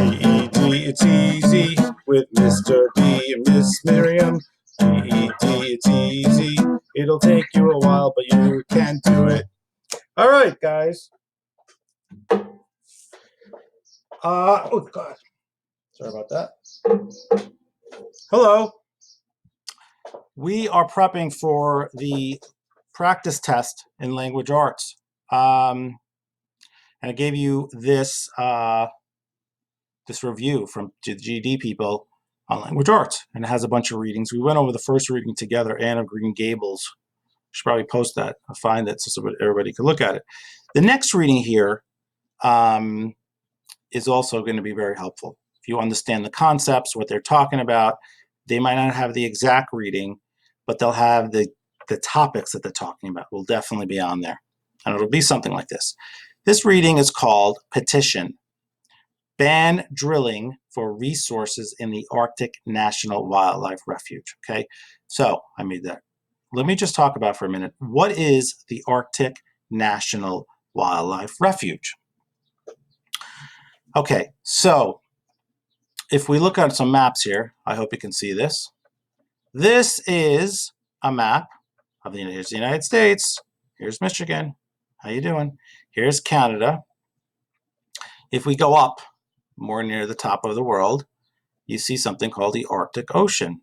GED, it's easy with Mr. D and Miss Miriam. GED, it's easy. It'll take you a while, but you can do it. All right, guys. Oh, God. Sorry about that. Hello. We are prepping for the practice test in language arts. And I gave you this this review from the GED people on language arts, and it has a bunch of readings. We went over the first reading together, Anne of Green Gables. Should probably post that. I'll find it so everybody can look at it. The next reading here is also going to be very helpful. If you understand the concepts, what they're talking about, they might not have the exact reading, but they'll have the topics that they're talking about will definitely be on there. And it'll be something like this. This reading is called Petition. Ban drilling for resources in the Arctic National Wildlife Refuge. Okay, so I made that. Let me just talk about for a minute. What is the Arctic National Wildlife Refuge? Okay, so if we look at some maps here, I hope you can see this. This is a map of the United States. Here's Michigan. How you doing? Here's Canada. If we go up more near the top of the world, you see something called the Arctic Ocean.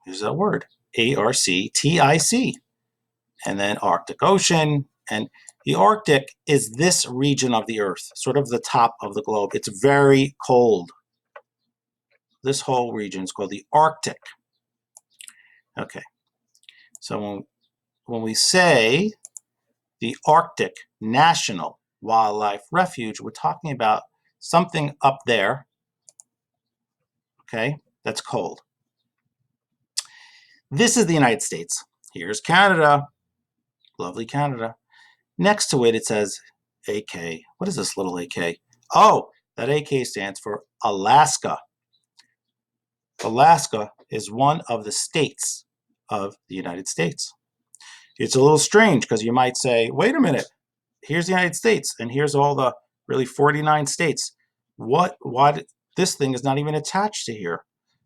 Here's that word, A-R-C-T-I-C. And then Arctic Ocean. And the Arctic is this region of the Earth, sort of the top of the globe. It's very cold. This whole region is called the Arctic. Okay, so when we say the Arctic National Wildlife Refuge, we're talking about something up there, okay, that's cold. This is the United States. Here's Canada, lovely Canada. Next to it, it says AK. What is this little AK? Oh, that AK stands for Alaska. Alaska is one of the states of the United States. It's a little strange because you might say, wait a minute, here's the United States and here's all the really 49 states. Why this thing is not even attached to here?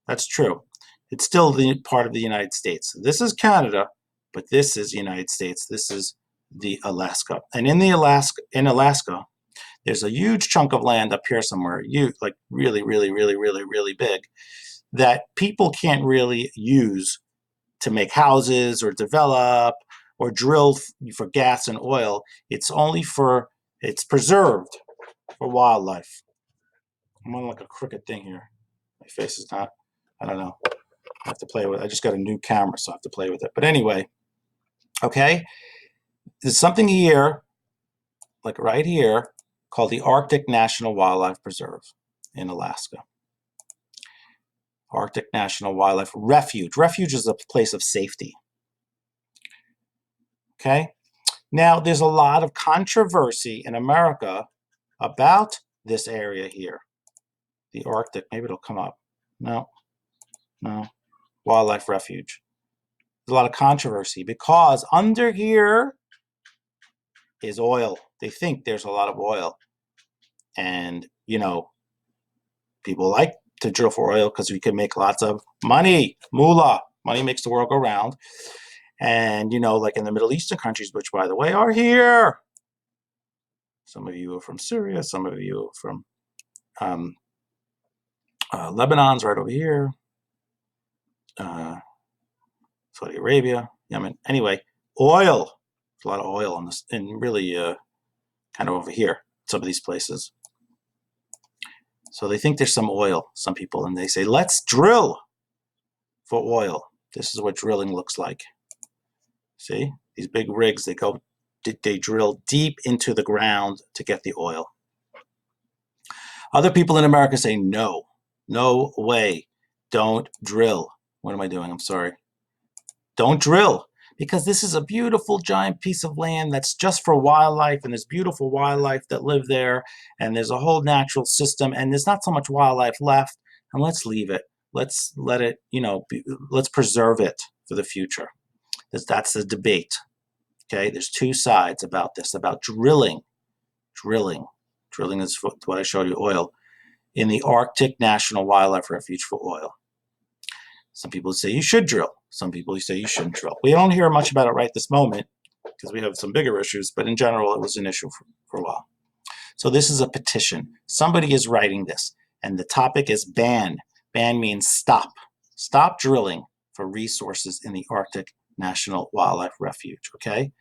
That's true. It's still the part of the United States. This is Canada, but this is the United States. This is the Alaska. And in Alaska, there's a huge chunk of land up here somewhere, like really, really, really, really, really big, that people can't really use to make houses or develop or drill for gas and oil. It's preserved for wildlife. I'm on like a crooked thing here. My face is not, I don't know. I have to play with it. I just got a new camera, so I have to play with it. But anyway, okay, there's something here, like right here, called the Arctic National Wildlife Preserve in Alaska. Arctic National Wildlife Refuge. Refuge is a place of safety. Okay? Now, there's a lot of controversy in America about this area here. The Arctic. Maybe it'll come up. No. Wildlife Refuge. There's a lot of controversy because under here is oil. They think there's a lot of oil. And, you know, people like to drill for oil because we can make lots of money. Moolah. Money makes the world go round. And, you know, like in the Middle Eastern countries, which, by the way, are here. Some of you are from Syria. Some of you are from Lebanon's right over here. Saudi Arabia, Yemen. Anyway, oil. There's a lot of oil on this, and really kind of over here, some of these places. So they think there's some oil, some people, and they say, let's drill for oil. This is what drilling looks like. See, these big rigs, they drill deep into the ground to get the oil. Other people in America say, no way, don't drill. What am I doing? I'm sorry. Don't drill, because this is a beautiful giant piece of land that's just for wildlife, and there's beautiful wildlife that live there, and there's a whole natural system, and there's not so much wildlife left, and let's leave it. Let's let it, let's preserve it for the future. That's the debate. Okay, there's two sides about this, about drilling. Drilling is what I showed you, oil. in the Arctic National Wildlife Refuge for oil. Some people say you should drill. Some people say you shouldn't drill. We don't hear much about it right this moment because we have some bigger issues, but in general, it was an issue for a while. So this is a petition. Somebody is writing this, and the topic is ban. Ban means stop. Stop drilling for resources in the Arctic National Wildlife Refuge, okay?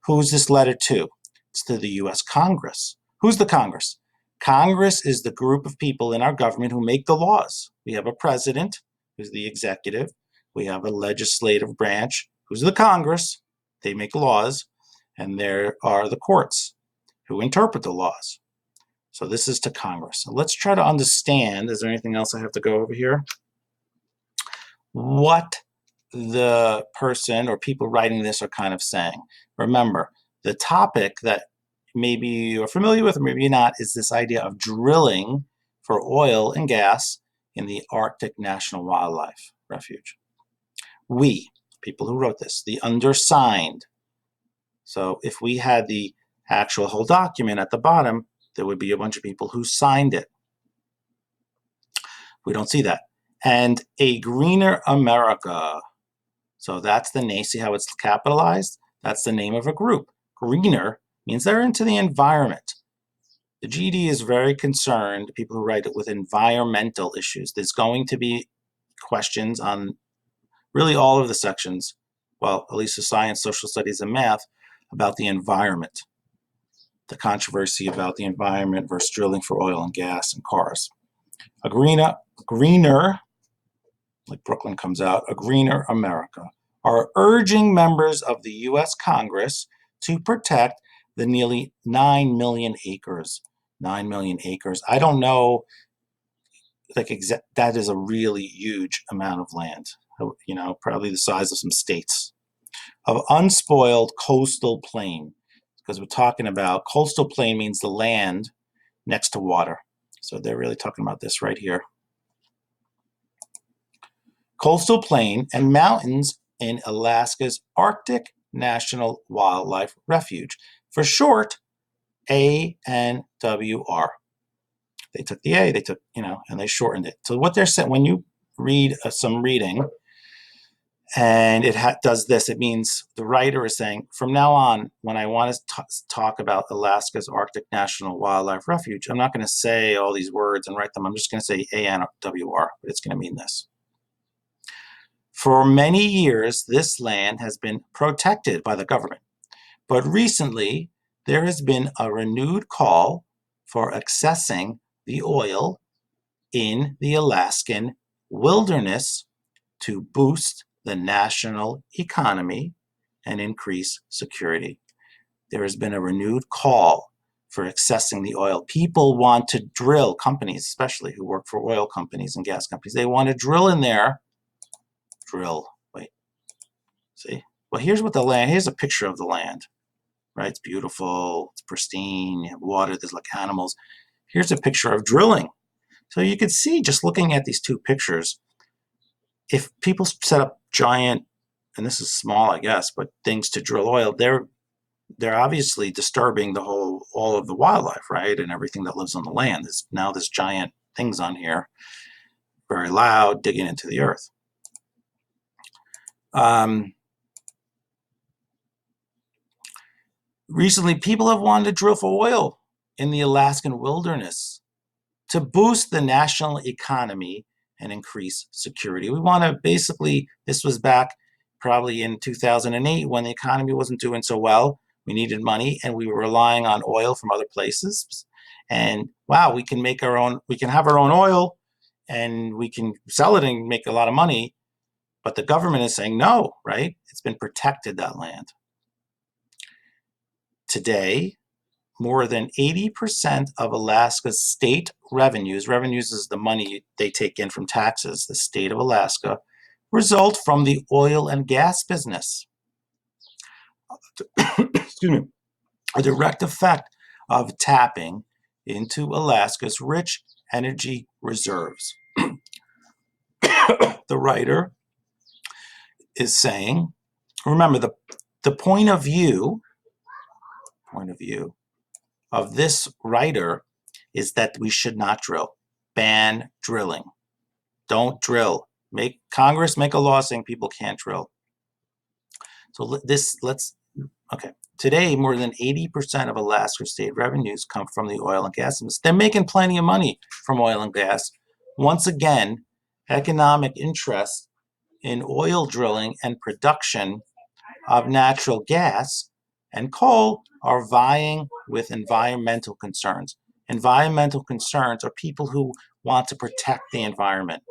Who's this letter to? It's to the U.S. Congress. Who's the Congress? Congress is the group of people in our government who make the laws. We have a president, who's the executive. We have a legislative branch, who's the Congress. They make laws. And there are the courts, who interpret the laws. So this is to Congress. So let's try to understand, is there anything else I have to go over here? What the person or people writing this are kind of saying. Remember, the topic that maybe you're familiar with or maybe you're not is this idea of drilling for oil and gas in the Arctic National Wildlife Refuge. We, people who wrote this, the undersigned. So if we had the actual whole document at the bottom, there would be a bunch of people who signed it. We don't see that. And a greener America. So that's the name. See how it's capitalized? That's the name of a group. Greener means they're into the environment. The GED is very concerned, people who write it, with environmental issues. There's going to be questions on really all of the sections, well, at least the science, social studies, and math, about the environment. The controversy about the environment versus drilling for oil and gas and cars. A greener, like Brooklyn comes out, a greener America, are urging members of the U.S. Congress to protect the nearly 9 million acres. 9 million acres. I don't know, like that is a really huge amount of land, you know, probably the size of some states, of unspoiled coastal plain. Because we're talking about coastal plain means the land next to water. So they're really talking about this right here. Coastal plain and mountains in Alaska's Arctic National Wildlife Refuge. For short, ANWR. They took the A, they took, you know, and they shortened it. So what they're saying, when you read some reading, and it does this, it means the writer is saying, from now on, when I want to talk about Alaska's Arctic National Wildlife Refuge, I'm not going to say all these words and write them. I'm just going to say ANWR, but it's going to mean this. For many years, this land has been protected by the government, but recently there has been a renewed call for accessing the oil in the Alaskan wilderness to boost the national economy and increase security. There has been a renewed call for accessing the oil. People want to drill, companies especially who work for oil companies and gas companies, they want to drill in there. Drill, wait, see? Well, here's what the land, here's a picture of the land, right? It's beautiful, it's pristine, you have water, there's like animals. Here's a picture of drilling. So you could see, just looking at these two pictures, if people set up giant, and this is small, I guess, but things to drill oil, they're obviously disturbing all of the wildlife, right? And everything that lives on the land. There's giant things on here, very loud, digging into the earth. Recently, people have wanted to drill for oil in the Alaskan wilderness to boost the national economy and increase security. We want to basically, this was back probably in 2008 when the economy wasn't doing so well. We needed money and we were relying on oil from other places. And wow, we can make our own, we can have our own oil and we can sell it and make a lot of money. But the government is saying no, right? It's been protected, that land. Today, more than 80% of Alaska's state revenues is the money they take in from taxes, the state of Alaska, result from the oil and gas business. Excuse me. A direct effect of tapping into Alaska's rich energy reserves. The writer is saying, remember, the point of view of this writer is that we should not drill. ban drilling. Don't drill. Congress make a law saying people can't drill. So okay. Today, more than 80% of Alaska state revenues come from the oil and gas industry. They're making plenty of money from oil and gas. Once again, economic interest in oil drilling and production of natural gas and coal are vying with environmental concerns. Environmental concerns are people who want to protect the environment.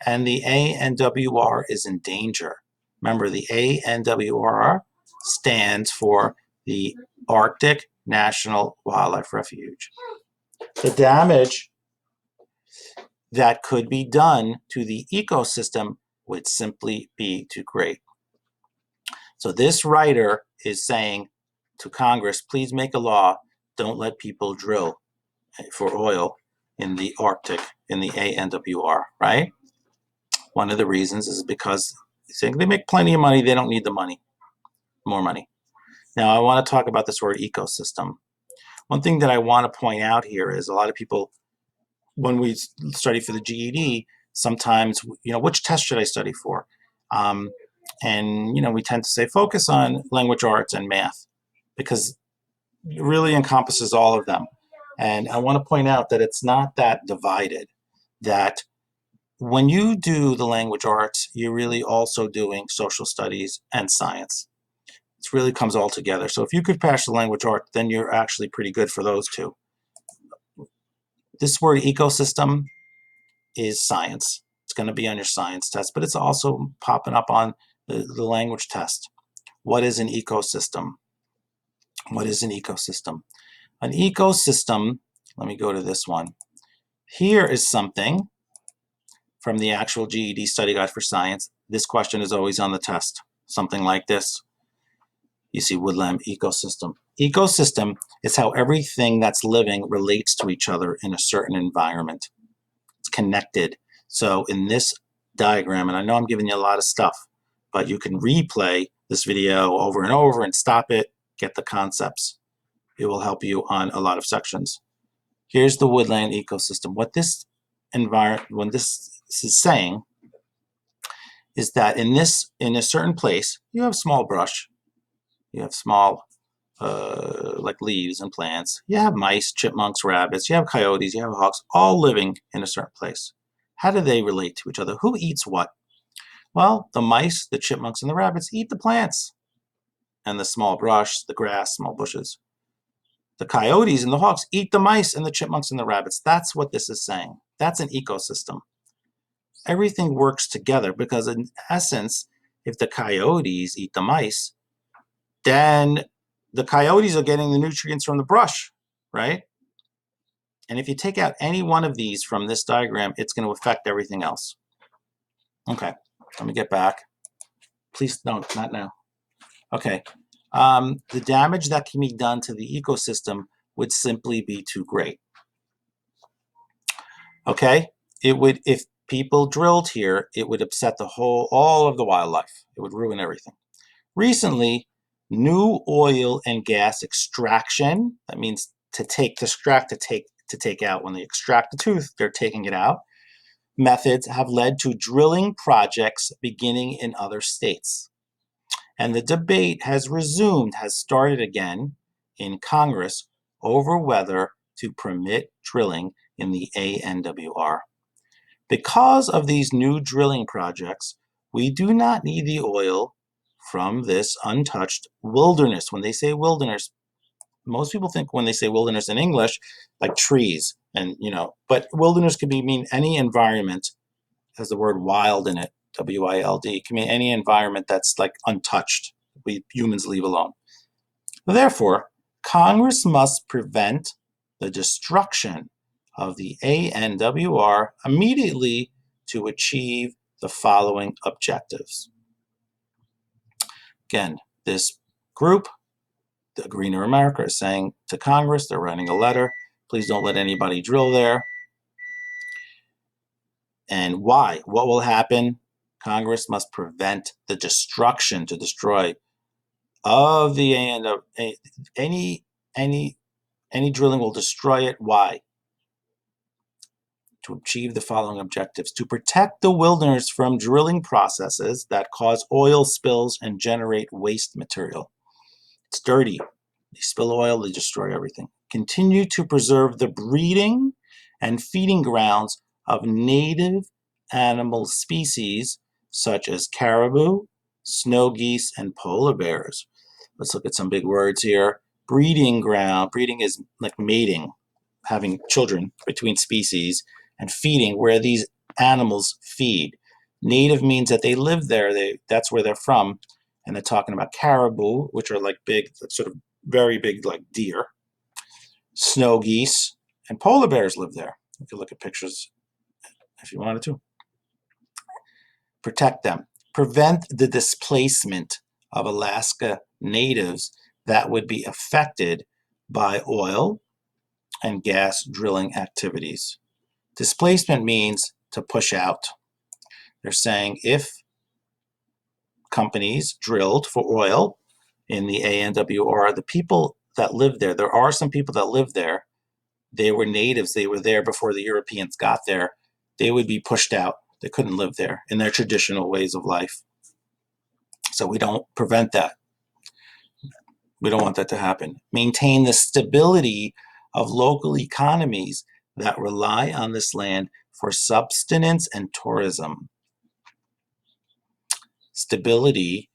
And the ANWR is in danger. Remember, the ANWR stands for the Arctic National Wildlife Refuge. The damage that could be done to the ecosystem would simply be too great. So this writer is saying to Congress, please make a law, don't let people drill for oil in the Arctic, in the ANWR, right? One of the reasons is because they make plenty of money, they don't need the money, more money. Now I want to talk about this word ecosystem. One thing that I want to point out here is a lot of people, when we study for the GED, sometimes, which test should I study for? And, we tend to say focus on language arts and math because it really encompasses all of them. And I want to point out that it's not that divided, that when you do the language arts, you're really also doing social studies and science. It really comes all together. So if you could pass the language art, then you're actually pretty good for those two. This word ecosystem is science. It's going to be on your science test, but it's also popping up on the language test. What is an ecosystem? What is an ecosystem? An ecosystem, let me go to this one. Here is something from the actual GED study guide for science. This question is always on the test. Something like this. You see woodland ecosystem. Ecosystem is how everything that's living relates to each other in a certain environment. It's connected. So in this diagram, and I know I'm giving you a lot of stuff, but you can replay this video over and over and stop it, get the concepts. It will help you on a lot of sections. Here's the woodland ecosystem. What this is saying is that in a certain place, you have small brush, you have small like leaves and plants, you have mice, chipmunks, rabbits, you have coyotes, you have hawks, all living in a certain place. How do they relate to each other? Who eats what? Well, the mice, the chipmunks, and the rabbits eat the plants and the small brush, the grass, small bushes. The coyotes and the hawks eat the mice and the chipmunks and the rabbits. That's what this is saying. That's an ecosystem. Everything works together because in essence, if the coyotes eat the mice, then the coyotes are getting the nutrients from the brush, right? And if you take out any one of these from this diagram, it's going to affect everything else. Okay, let me get back. Please, no, not now. Okay, the damage that can be done to the ecosystem would simply be too great. Okay, it would, if people drilled here, it would upset all of the wildlife. It would ruin everything. Recently, new oil and gas extraction, that means to take out, when they extract the tooth, they're taking it out, methods have led to drilling projects beginning in other states. And the debate has started again in Congress over whether to permit drilling in the ANWR. Because of these new drilling projects, we do not need the oil from this untouched wilderness. When they say wilderness, most people think when they say wilderness in English, like trees, and but wilderness could mean any environment, has the word wild in it, W-I-L-D. It can mean any environment that's like untouched, we humans leave alone. Therefore, Congress must prevent the destruction of the ANWR immediately to achieve the following objectives. Again, this group, the Greener America, is saying to Congress, they're writing a letter, please don't let anybody drill there. And why? What will happen? Congress must prevent the destruction, to destroy, of the any drilling will destroy it. Why? to achieve the following objectives: to protect the wilderness from drilling processes that cause oil spills and generate waste material. It's dirty. They spill oil, they destroy everything. Continue to preserve the breeding and feeding grounds of native animal species such as caribou, snow geese, and polar bears. Let's look at some big words here. Breeding ground. Breeding is like mating, having children between species, and feeding, where these animals feed. Native means that they live there. That's where they're from. And they're talking about caribou, which are like big, sort of very big, like deer. Snow geese and polar bears live there. You can look at pictures if you wanted to. Protect them. Prevent the displacement of Alaska natives that would be affected by oil and gas drilling activities. Displacement means to push out. They're saying if companies drilled for oil in the ANWR, the people that live there, there are some people that live there, they were natives, they were there before the Europeans got there, they would be pushed out. They couldn't live there in their traditional ways of life. So we don't prevent that. We don't want that to happen. Maintain the stability of local economies that rely on this land for subsistence and tourism. Stability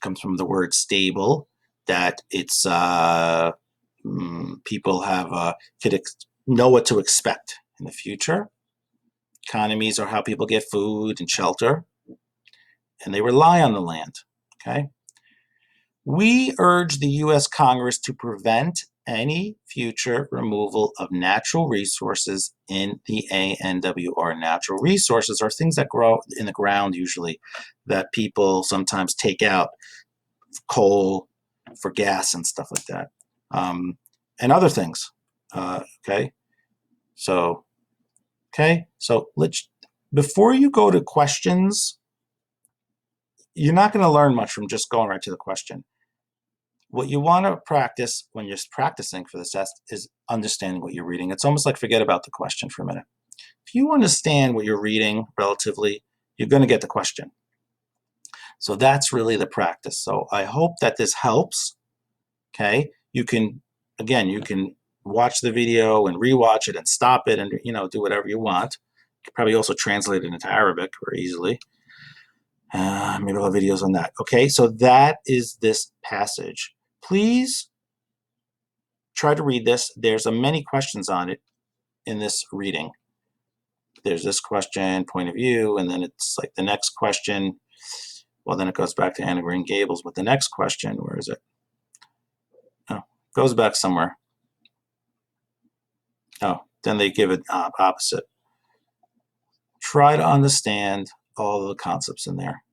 comes from the word stable, that it's people have could know what to expect in the future. Economies are how people get food and shelter, and they rely on the land. Okay. We urge the U.S. Congress to prevent any future removal of natural resources in the ANWR. Natural resources are things that grow in the ground usually, that people sometimes take out, coal for gas and stuff like that, and other things. Okay, so let's, before you go to questions, you're not going to learn much from just going right to the question. What you want to practice when you're practicing for this test is understanding what you're reading. It's almost like forget about the question for a minute. If you understand what you're reading relatively, you're going to get the question. So that's really the practice. So I hope that this helps. Okay, you can watch the video and rewatch it and stop it and do whatever you want. You could probably also translate it into Arabic very easily. Maybe I'll have videos on that. Okay, so that is this passage. Please try to read this. There's many questions on it in this reading. There's this question, point of view, and then it's like the next question. Well, then it goes back to Anne of Green Gables, but the next question, where is it? Oh, goes back somewhere. Oh, then they give it opposite. Try to understand all of the concepts in there.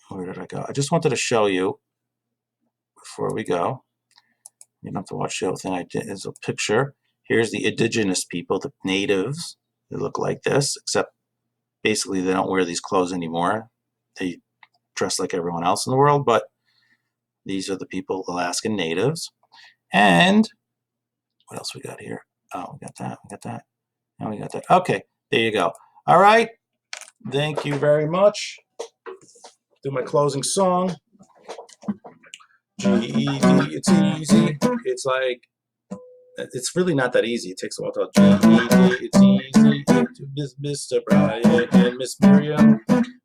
Where did I go? I just wanted to show you before we go. You don't have to watch the whole thing. I did is a picture. Here's the indigenous people, the natives. They look like this, except basically they don't wear these clothes anymore. They dress like everyone else in the world, but these are the people, Alaskan natives. And what else we got here? Oh, we got that, and we got that. Okay, there you go. All right. Thank you very much. Do my closing song. GED, it's easy. It's really not that easy. It takes a while to GED, it's easy. Mr. Brian and Miss Miriam.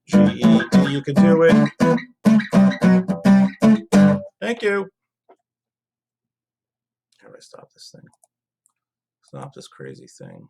GED, you can do it. Thank you. How do I stop this thing? Stop this crazy thing.